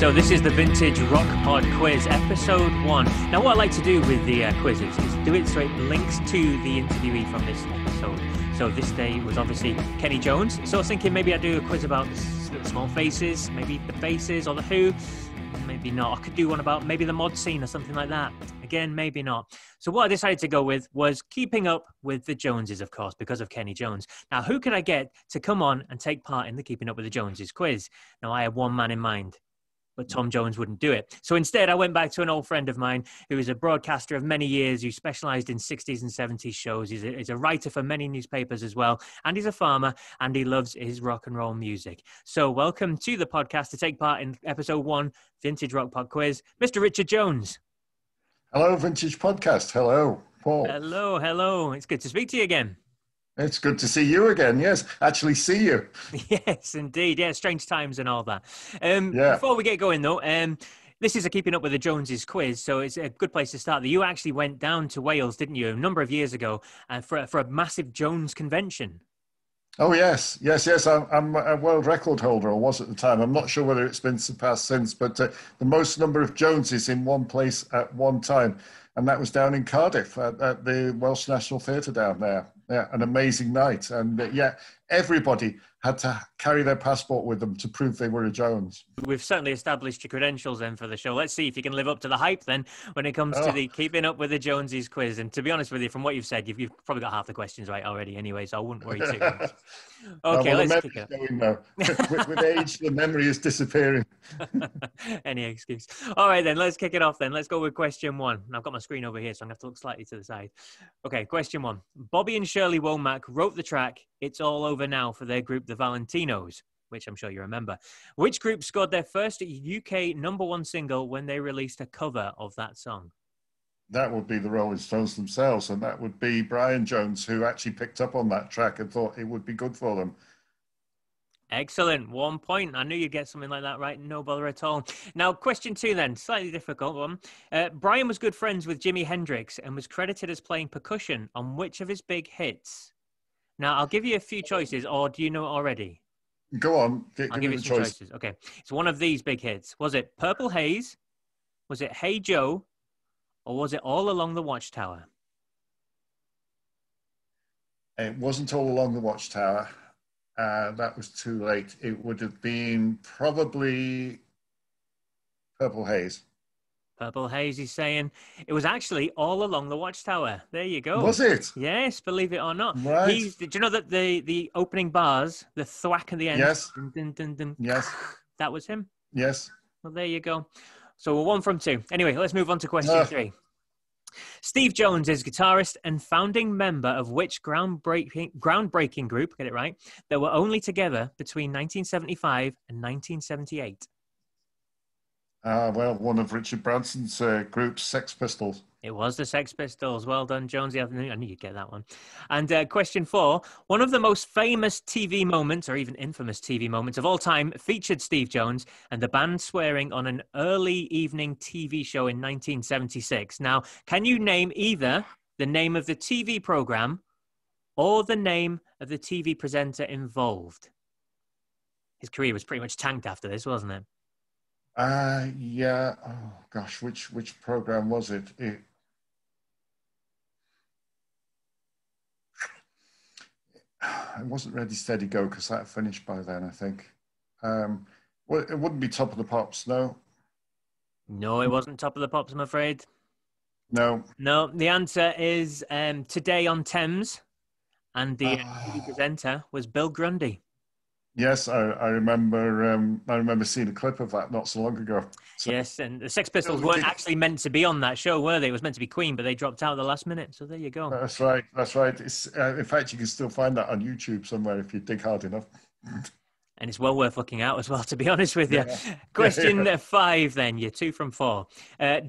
So this is the Vintage Rock Pod Quiz, episode 1. Now what I like to do with the quizzes is do it so it links to the interviewee from this episode. So this day was obviously Kenny Jones. So I was thinking maybe I'd do a quiz about the Small Faces, maybe the Faces or the Who. Maybe not. I could do one about maybe the mod scene or something like that. Again, maybe not. So what I decided to go with was keeping up with the Joneses, of course, because of Kenny Jones. Now, who could I get to come on and take part in the Keeping Up with the Joneses quiz? Now, I had one man in mind, but Tom Jones wouldn't do it. So instead, I went back to an old friend of mine who is a broadcaster of many years, who specialized in 60s and 70s shows. He's a writer for many newspapers as well, and he's a farmer, and he loves his rock and roll music. So welcome to the podcast to take part in episode 1, Vintage Rock Pod Quiz, Mr. Richard Jones. Hello, Vintage Podcast. Hello, Paul. Hello. It's good to speak to you again. It's good to see you again. Yes, actually see you. Yes, indeed. Yeah, strange times and all that. Yeah. Before we get going, though, this is a Keeping Up with the Joneses quiz, so it's a good place to start. You actually went down to Wales, didn't you, a number of years ago for a massive Jones convention? Oh, yes. I'm a world record holder, or was at the time. I'm not sure whether it's been surpassed since, but the most number of Joneses in one place at one time. And that was down in Cardiff at the Welsh National Theatre down there. Yeah, an amazing night. And everybody had to carry their passport with them to prove they were a Jones. We've certainly established your credentials then for the show. Let's see if you can live up to the hype then when it comes to the Keeping Up with the Joneses quiz. And to be honest with you, from what you've said, you've probably got half the questions right already anyway, so I wouldn't worry too much. Okay, let's kick it. Going now. With age, the memory is disappearing. Any excuse. All right, then, let's kick it off then. Let's go with question 1. I've got my screen over here, so I'm going to have to look slightly to the side. Okay, question 1. Bobby and Shirley Womack wrote the track It's All Over Now for their group, the Valentinos, which I'm sure you remember. Which group scored their first UK #1 single when they released a cover of that song? That would be the Rolling Stones themselves, and that would be Brian Jones, who actually picked up on that track and thought it would be good for them. Excellent. 1 point. I knew you'd get something like that right. No bother at all. Now, question 2 then. Slightly difficult one. Brian was good friends with Jimi Hendrix and was credited as playing percussion on which of his big hits? Now, I'll give you a few choices, or do you know it already? Go on. I'll give you some choices. Okay. It's one of these big hits. Was it Purple Haze? Was it Hey Joe? Or was it All Along the Watchtower? It wasn't All Along the Watchtower. That was too late. It would have been probably Purple Haze. Purple Haze, he's saying. It was actually All Along the Watchtower. There you go. Was it? Yes, believe it or not. Right. Do you know that the opening bars, the thwack at the end? Yes. Dun, dun, dun, dun, Yes. That was him? Yes. Well, there you go. So we're 1 from 2. Anyway, let's move on to question 3. Steve Jones is guitarist and founding member of which groundbreaking group, get it right, that were only together between 1975 and 1978? Well, one of Richard Branson's groups, Sex Pistols. It was the Sex Pistols. Well done, Jonesy. I knew you'd get that one. And question 4, one of the most famous TV moments, or even infamous TV moments of all time, featured Steve Jones and the band swearing on an early evening TV show in 1976. Now, can you name either the name of the TV program or the name of the TV presenter involved? His career was pretty much tanked after this, wasn't it? Yeah. Oh, gosh, which program was it? It wasn't Ready, Steady, Go, because that finished by then, I think. Well, it wouldn't be Top of the Pops, no? No, it wasn't Top of the Pops, I'm afraid. No. No, the answer is Today on Thames, and the TV presenter was Bill Grundy. Yes, I remember seeing a clip of that not so long ago. So, yes, and the Sex Pistols weren't actually meant to be on that show, were they? It was meant to be Queen, but they dropped out at the last minute. So there you go. That's right. It's, in fact, you can still find that on YouTube somewhere if you dig hard enough. And it's well worth looking out as well, to be honest with you. Yeah. Question 5 then, you're 2 from 4.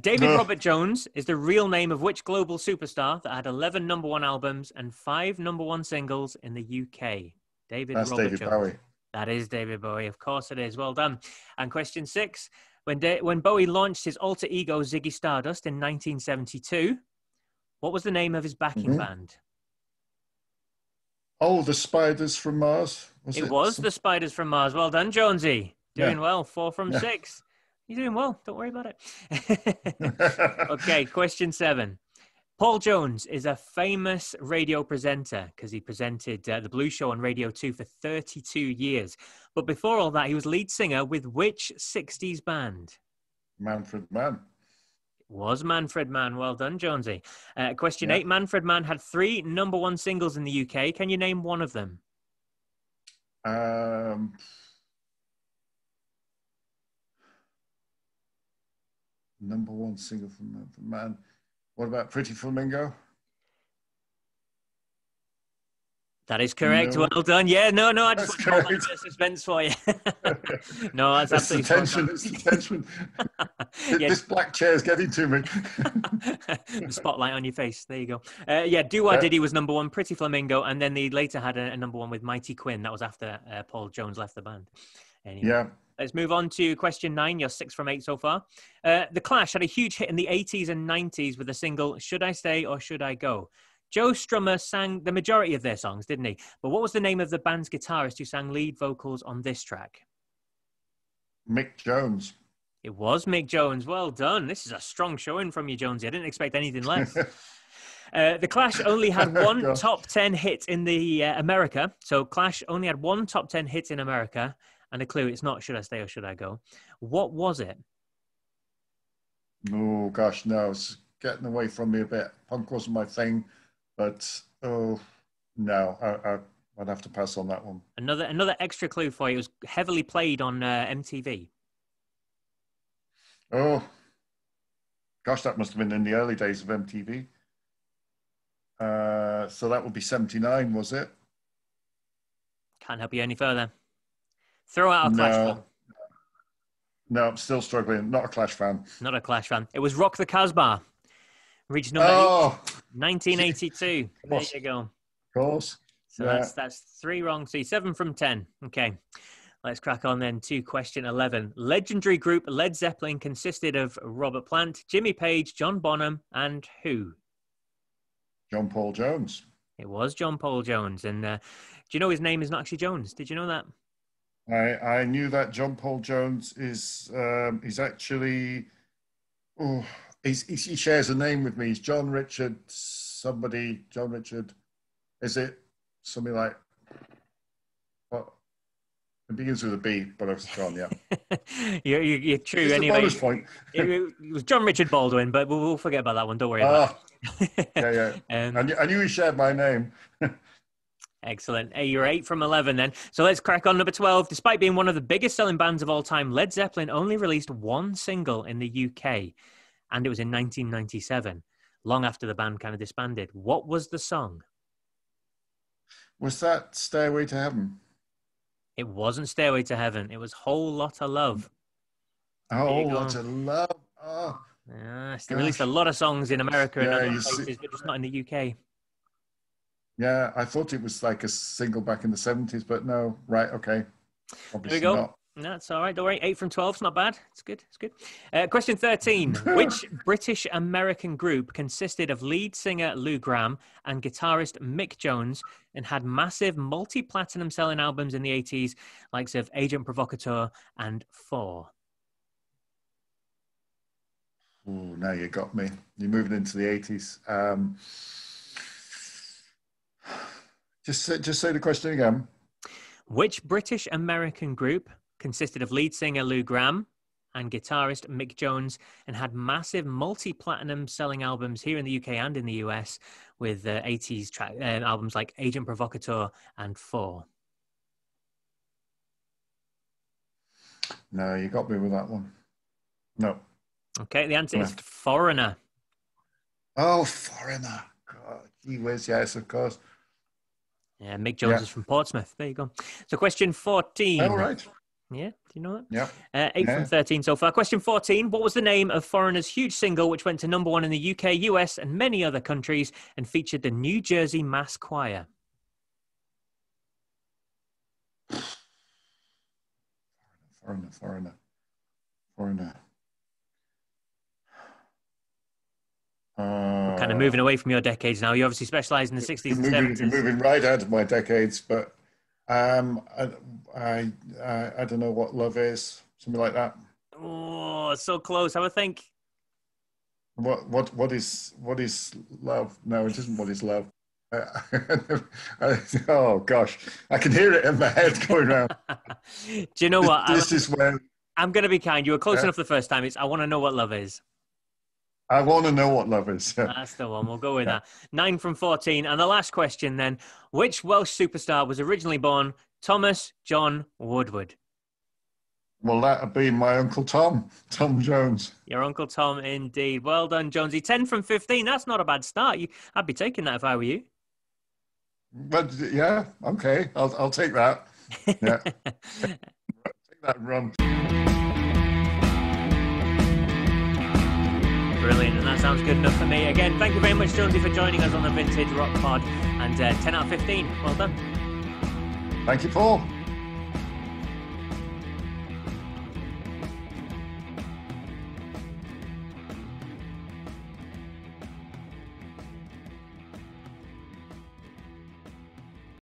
David Robert Jones is the real name of which global superstar that had 11 #1 albums and 5 #1 singles in the UK? That's David Jones. Bowie. That is David Bowie, of course it is. Well done. And question 6, when Bowie launched his alter ego Ziggy Stardust in 1972, what was the name of his backing band? Oh, the Spiders from Mars? It was the Spiders from Mars. Well done, Jonesy. Doing well. 4 from 6. You're doing well. Don't worry about it. Okay, question 7. Paul Jones is a famous radio presenter because he presented the Blues Show on Radio 2 for 32 years. But before all that, he was lead singer with which 60s band? Manfred Mann. It was Manfred Mann. Well done, Jonesy. Question Yeah. 8. Manfred Mann had 3 #1 singles in the UK. Can you name one of them? #1 single from Manfred Mann. What about Pretty Flamingo? That is correct. No. Well done. Yeah, no, I just That's want to hold correct. that suspense for you. No, that's It's the absolutely tension. It's the tension. Yeah. This black chair is getting to me. The spotlight on your face. There you go. Yeah, Do Wah Diddy was #1, Pretty Flamingo, and then they later had a #1 with Mighty Quinn. That was after Paul Jones left the band. Anyway. Yeah. Let's move on to question 9. You're 6 from 8 so far. The Clash had a huge hit in the 80s and 90s with the single Should I Stay or Should I Go? Joe Strummer sang the majority of their songs, didn't he? But what was the name of the band's guitarist who sang lead vocals on this track? Mick Jones. It was Mick Jones. Well done. This is a strong showing from you, Jonesy. I didn't expect anything less. The Clash only had one top 10 hit in the America. So Clash only had one top 10 hit in America. And a clue, it's not Should I Stay or Should I Go? What was it? Oh, gosh, no. It's getting away from me a bit. Punk wasn't my thing. But, oh, no. I'd have to pass on that one. Another extra clue for you. It was heavily played on MTV. Oh, gosh, that must have been in the early days of MTV. So that would be 79, was it? Can't help you any further. Throw out a Clash fan. No, I'm still struggling. Not a Clash fan. Not a Clash fan. It was Rock the Casbah. Reached number 8, 1982. There you go. Of course. So that's 3 wrong. So 7 from 10. Okay. Let's crack on then to question 11. Legendary group Led Zeppelin consisted of Robert Plant, Jimmy Page, John Bonham, and who? John Paul Jones. It was John Paul Jones. And do you know his name is not actually Jones? Did you know that? I knew that. John Paul Jones is he's actually he shares a name with me. He's John Richard somebody. John Richard, is it something like what? It begins with a B, but I've gone. Yeah, you're true. It's anyway, a bonus point. It was John Richard Baldwin, but we'll forget about that one. Don't worry about it. Yeah. I knew he shared my name. Excellent. You're 8 from 11 then. So let's crack on number 12. Despite being one of the biggest selling bands of all time, Led Zeppelin only released one single in the UK, and it was in 1997, long after the band kind of disbanded. What was the song? Was that Stairway to Heaven? It wasn't Stairway to Heaven. It was Whole Lotta Love. Whole Lotta Love. Oh. Yes, they released a lot of songs in America and other places, but just not in the UK. Yeah, I thought it was like a single back in the 70s, but no. Right, okay. There we Obviously go. not. That's all right. Don't worry. 8 from 12. It's not bad. It's good. It's good. Question 13. Which British-American group consisted of lead singer Lou Gramm and guitarist Mick Jones and had massive multi-platinum selling albums in the 80s, likes of Agent Provocateur and Four? Oh, now you got me. You're moving into the 80s. Just say the question again. Which British-American group consisted of lead singer Lou Gramm and guitarist Mick Jones and had massive multi-platinum selling albums here in the UK and in the US with 80s albums like Agent Provocateur and Four? No, you got me with that one. No. Okay, the answer is Foreigner. Oh, Foreigner. God, gee whiz, yes, of course. Yeah, Mick Jones is from Portsmouth. There you go. So question 14. Oh, right. Yeah, do you know that? Yeah. 8 from 13 so far. Question 14. What was the name of Foreigner's huge single which went to number 1 in the UK, US, and many other countries and featured the New Jersey Mass Choir? Foreigner. We're kind of moving away from your decades now. You obviously specialise in the 60s and 70s. You're moving right out of my decades, but I don't know what love is. Something like that. Oh, so close. Have a think. What is love? No, it isn't. What is love? Oh gosh, I can hear it in my head going around. Do you know what? This is where I'm going to be kind. You were close enough the first time. I want to know what love is. I want to know what love is. That's the one. We'll go with that. 9 from 14. And the last question then. Which Welsh superstar was originally born Thomas John Woodward? Well, that would be my Uncle Tom Jones. Your Uncle Tom, indeed. Well done, Jonesy. 10 from 15. That's not a bad start. I'd be taking that if I were you. But yeah, okay. I'll take that. Yeah. Take that run. Brilliant, and that sounds good enough for me. Again, thank you very much, Jonesy, for joining us on the Vintage Rock Pod. And 10 out of 15. Well done. Thank you, Paul.